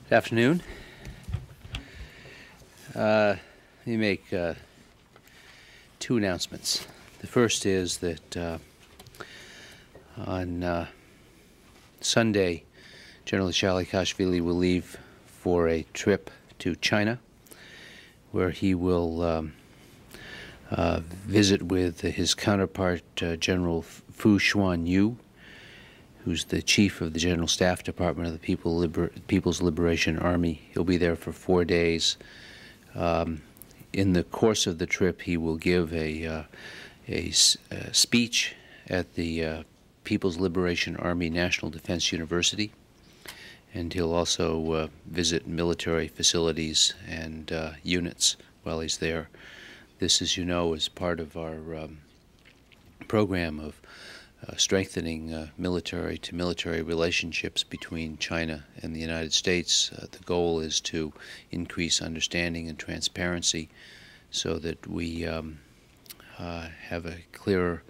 Good afternoon. Let me make two announcements. The first is that on Sunday, General Shalikashvili will leave for a trip to China, where he will visit with his counterpart, General Quanyou, who's the chief of the General Staff Department of the People's Liberation Army. He'll be there for 4 days. In the course of the trip, he will give a speech at the People's Liberation Army National Defense University, and he'll also visit military facilities and units while he's there. This, as you know, is part of our program of strengthening military-to-military relationships between China and the United States. The goal is to increase understanding and transparency so that we have a clearer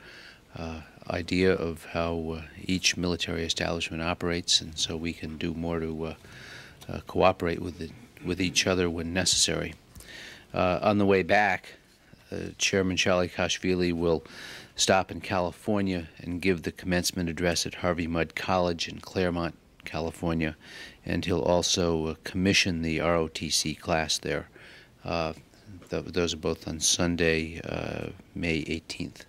idea of how each military establishment operates, and so we can do more to cooperate with each other when necessary. On the way back, Chairman Shalikashvili will stop in California and give the commencement address at Harvey Mudd College in Claremont, California, and he'll also commission the ROTC class there. Those are both on Sunday, May 18th.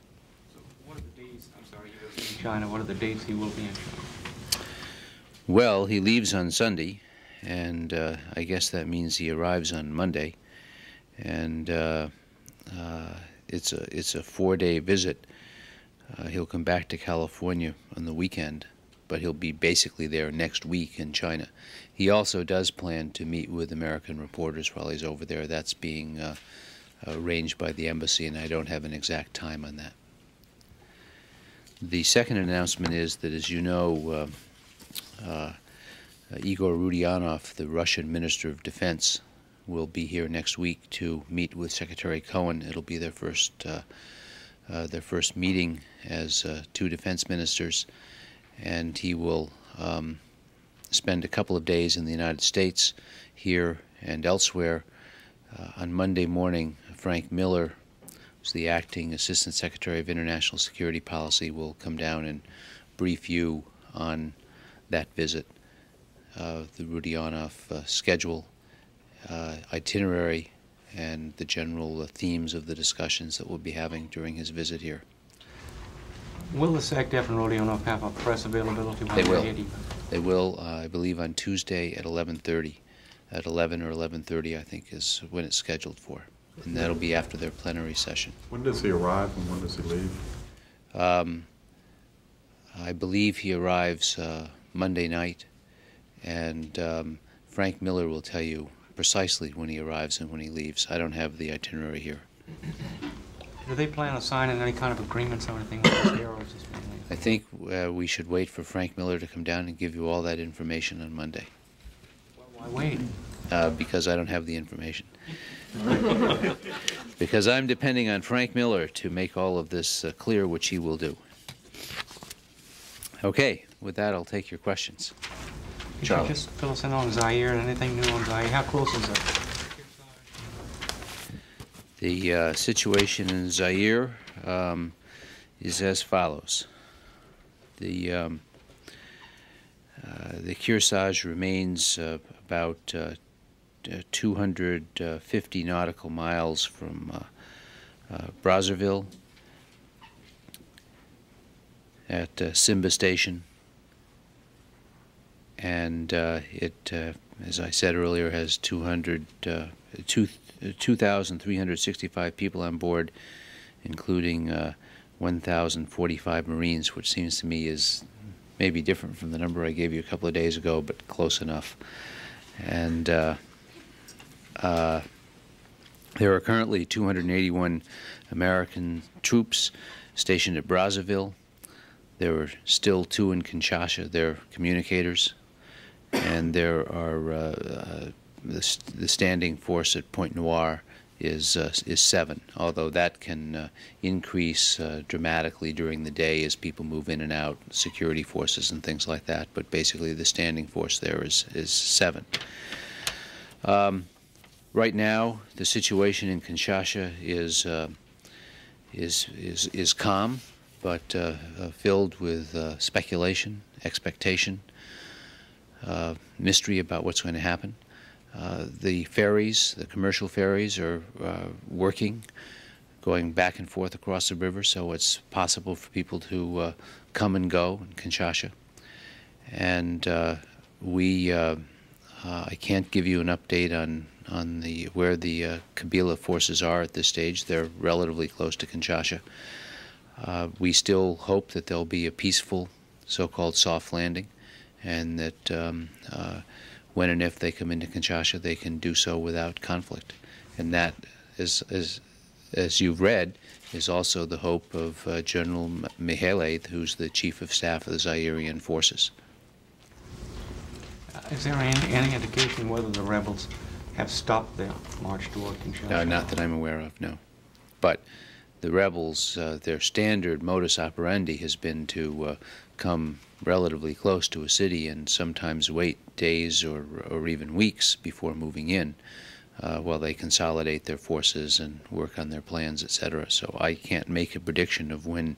So what are the dates? I'm sorry, you were in China. What are the dates he will be in China? Well, he leaves on Sunday, and I guess that means he arrives on Monday, and it's a 4-day visit. He'll come back to California on the weekend, but he'll be basically there next week in China. He also does plan to meet with American reporters while he's over there. That's being arranged by the embassy, and I don't have an exact time on that. The second announcement is that, as you know, Igor Rodionov, the Russian Minister of Defense, will be here next week to meet with Secretary Cohen. It'll be their first meeting as two defense ministers, and he will spend a couple of days in the United States, here and elsewhere. On Monday morning, Frank Miller, who's the acting Assistant Secretary of International Security Policy, will come down and brief you on that visit, the Rodionov schedule, itinerary, and the general themes of the discussions that we'll be having during his visit here. Will the SecDef and Rodionov have a press availability? They will. They will, I believe, on Tuesday at 11:30. At 11 or 11:30, I think, is when it's scheduled for. And that'll be after their plenary session. When does he arrive and when does he leave? I believe he arrives Monday night, and Frank Miller will tell you precisely when he arrives and when he leaves. I don't have the itinerary here. Do they plan on signing any kind of agreements or anything like this here, or is this mainly? I think we should wait for Frank Miller to come down and give you all that information on Monday. Well, why wait? Because I don't have the information. Because I'm depending on Frank Miller to make all of this clear, which he will do. Okay, with that, I'll take your questions. Could you just fill us in on Zaire and anything new on Zaire? How close is it? The situation in Zaire is as follows. The Kearsarge remains about 250 nautical miles from Brazzaville at Simba Station, and it, as I said earlier, has 2,365 people on board, including 1,045 Marines, which seems to me is maybe different from the number I gave you a couple of days ago, but close enough. And there are currently 281 American troops stationed at Brazzaville. There are still 2 in Kinshasa. They're communicators. And there are the standing force at Pointe Noire is 7, although that can increase dramatically during the day as people move in and out, security forces and things like that. But basically, the standing force there is 7. Right now, the situation in Kinshasa is calm, but filled with speculation, expectation, mystery about what's going to happen. The ferries, the commercial ferries, are working, going back and forth across the river, so it's possible for people to come and go in Kinshasa. And I can't give you an update on where the Kabila forces are at this stage. They're relatively close to Kinshasa. We still hope that there'll be a peaceful, so-called soft landing, and that when and if they come into Kinshasa, they can do so without conflict. And that, as you've read, is also the hope of General Mihele, who's the Chief of Staff of the Zairian forces. Is there any indication whether the rebels have stopped their march toward Kinshasa? Not that I'm aware of, no. But the rebels, their standard modus operandi has been to come relatively close to a city and sometimes wait days or even weeks before moving in while they consolidate their forces and work on their plans, etc. So I can't make a prediction of when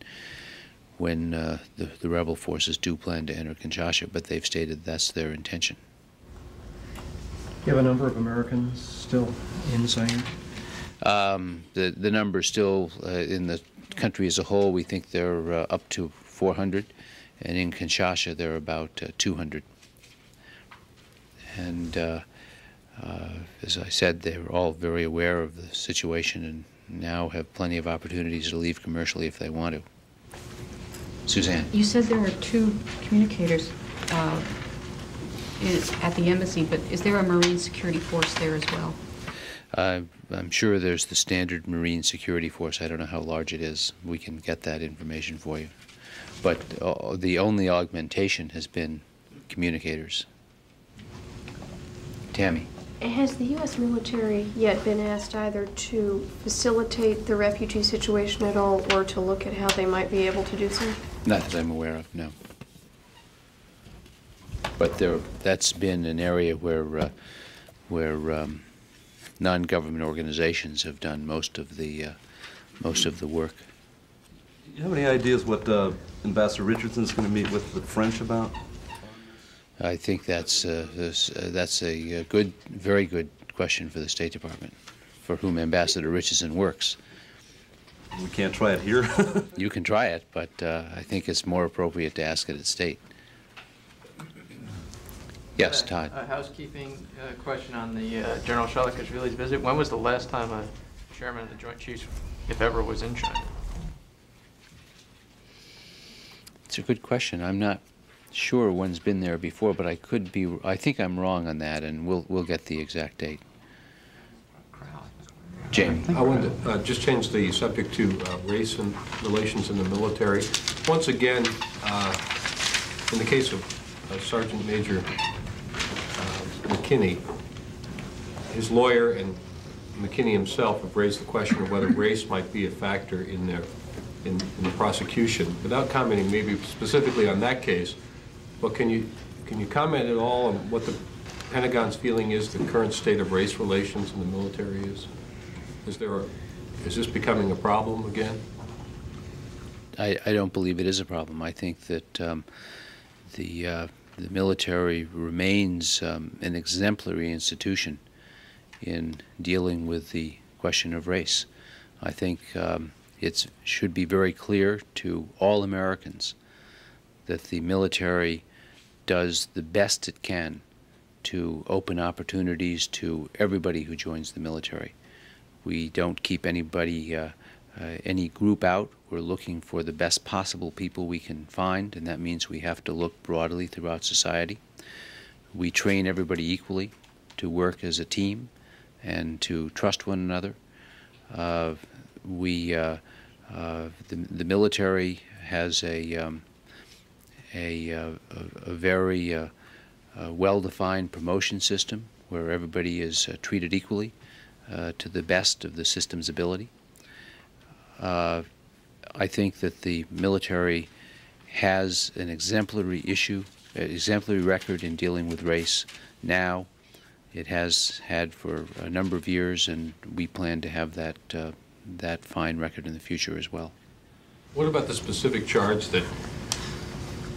the rebel forces do plan to enter Kinshasa, but they've stated that's their intention. You have a number of Americans still in Zaire? The number still in the country as a whole, we think they're up to 400, and in Kinshasa they're about 200. And as I said, they're all very aware of the situation and now have plenty of opportunities to leave commercially if they want to. Suzanne. You said there are 2 communicators at the embassy, but is there a Marine security force there as well? I'm sure there's the standard Marine security force. I don't know how large it is. We can get that information for you. But the only augmentation has been communicators. Tammy. Has the U.S. military yet been asked either to facilitate the refugee situation at all or to look at how they might be able to do so? Not that I'm aware of, no. But that's been an area where non-government organizations have done most of the work. Do you have any ideas what Ambassador Richardson is going to meet with the French about? I think that's a good, very good question for the State Department, for whom Ambassador Richardson works. We can't try it here. You can try it, but I think it's more appropriate to ask it at State. Yes, Todd. A housekeeping question on the General Shalikashvili's visit. When was the last time a chairman of the Joint Chiefs, if ever, was in China? It's a good question. I'm not sure one's been there before, but I could be. I think I'm wrong on that, and we'll get the exact date. Jamie. I wanted to just change the subject to race and relations in the military. Once again, in the case of Sergeant Major McKinney, his lawyer and McKinney himself have raised the question of whether race might be a factor in the prosecution. Without commenting maybe specifically on that case, but can you comment at all on what the Pentagon's feeling is the current state of race relations in the military is? Is this becoming a problem again? I don't believe it is a problem. I think that the military remains an exemplary institution in dealing with the question of race. I think it should be very clear to all Americans that the military does the best it can to open opportunities to everybody who joins the military. We don't keep anybody, any group out. We're looking for the best possible people we can find, and that means we have to look broadly throughout society. We train everybody equally to work as a team and to trust one another. The military has a very well-defined promotion system where everybody is treated equally to the best of the system's ability. I think that the military has an exemplary record in dealing with race now. It has had for a number of years, and we plan to have that fine record in the future as well. What about the specific charge that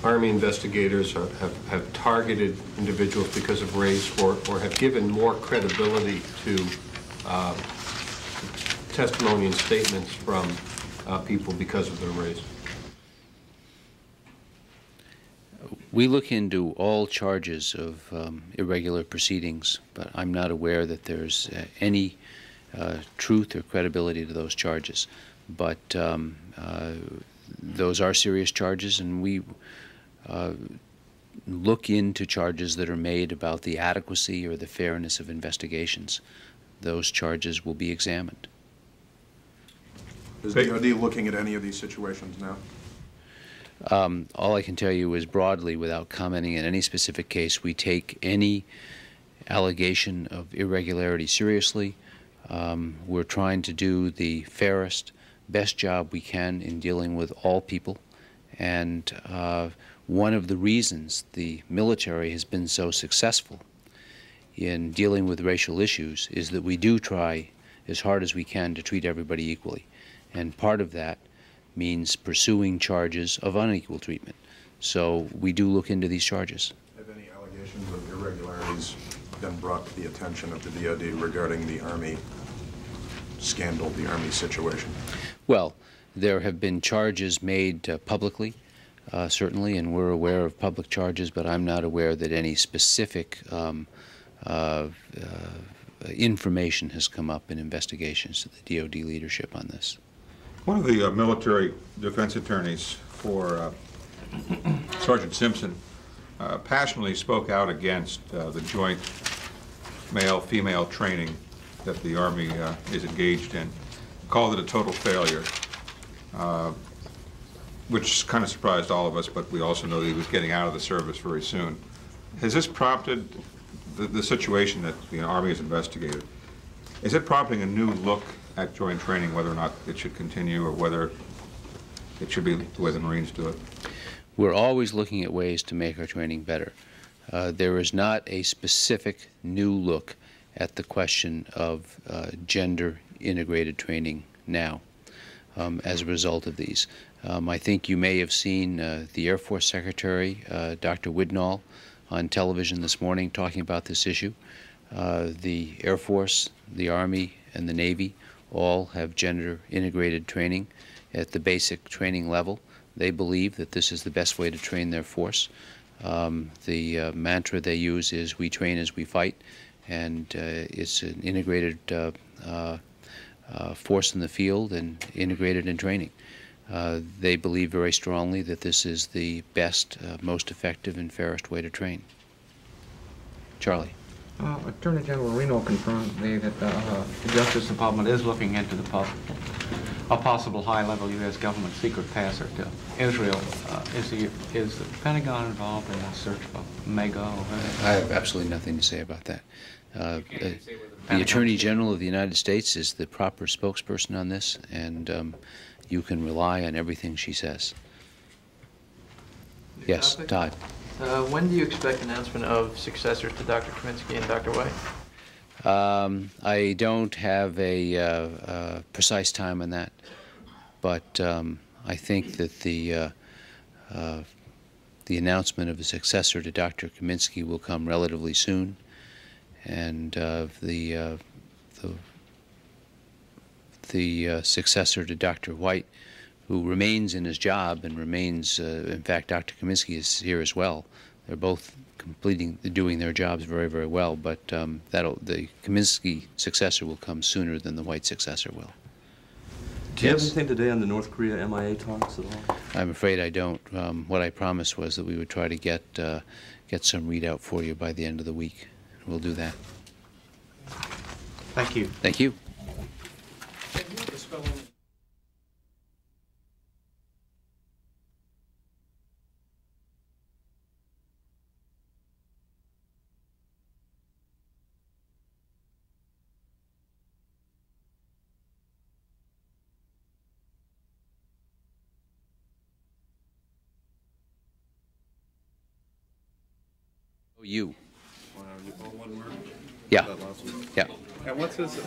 Army investigators have targeted individuals because of race, or have given more credibility to testimony and statements from people because of their race? We look into all charges of irregular proceedings, but I'm not aware that there's any truth or credibility to those charges. But those are serious charges, and we look into charges that are made about the adequacy or the fairness of investigations. Those charges will be examined. Is DoD looking at any of these situations now? All I can tell you is broadly, without commenting on any specific case, we take any allegation of irregularity seriously. We're trying to do the fairest, best job we can in dealing with all people. And one of the reasons the military has been so successful in dealing with racial issues is that we do try as hard as we can to treat everybody equally. And part of that means pursuing charges of unequal treatment. So we do look into these charges. Have any allegations of irregularities been brought to the attention of the DoD regarding the Army scandal, the Army situation? Well, there have been charges made publicly, certainly, and we're aware of public charges, but I'm not aware that any specific information has come up in investigations to the DoD leadership on this. One of the military defense attorneys for Sergeant Simpson passionately spoke out against the joint male-female training that the Army is engaged in, called it a total failure, which kind of surprised all of us, but we also know that he was getting out of the service very soon. Has this prompted the situation that the Army has investigated? Is it prompting a new look at joint training, whether or not it should continue or whether it should be the way the Marines do it? We're always looking at ways to make our training better. There is not a specific new look at the question of gender-integrated training now as a result of these. I think you may have seen the Air Force Secretary, Dr. Widnall, on television this morning talking about this issue. The Air Force, the Army, and the Navy all have gender-integrated training at the basic training level. They believe that this is the best way to train their force. The mantra they use is, "We train as we fight," and it's an integrated force in the field and integrated in training. They believe very strongly that this is the best, most effective, and fairest way to train. Charlie. Attorney General Reno confirmed me that the Justice Department is looking into a possible high-level U.S. government secret passer to Israel. Is the Pentagon involved in the search for Mego? I have absolutely nothing to say about that. The Attorney General of the United States is the proper spokesperson on this, and you can rely on everything she says. Yes, Todd. When do you expect announcement of successors to Dr. Kaminsky and Dr. White? I don't have a precise time on that, but I think that the announcement of a successor to Dr. Kaminsky will come relatively soon, and the successor to Dr. White, who remains in his job and remains, in fact, Dr. Kaminsky is here as well. They're both doing their jobs very, very well, but the Kaminsky successor will come sooner than the White successor will. Do you have anything today on the North Korea MIA talks at all? I'm afraid I don't. What I promised was that we would try to get some readout for you by the end of the week. We'll do that. Thank you. Thank you. You. All one word? Yeah. That last one. Yeah. And what's his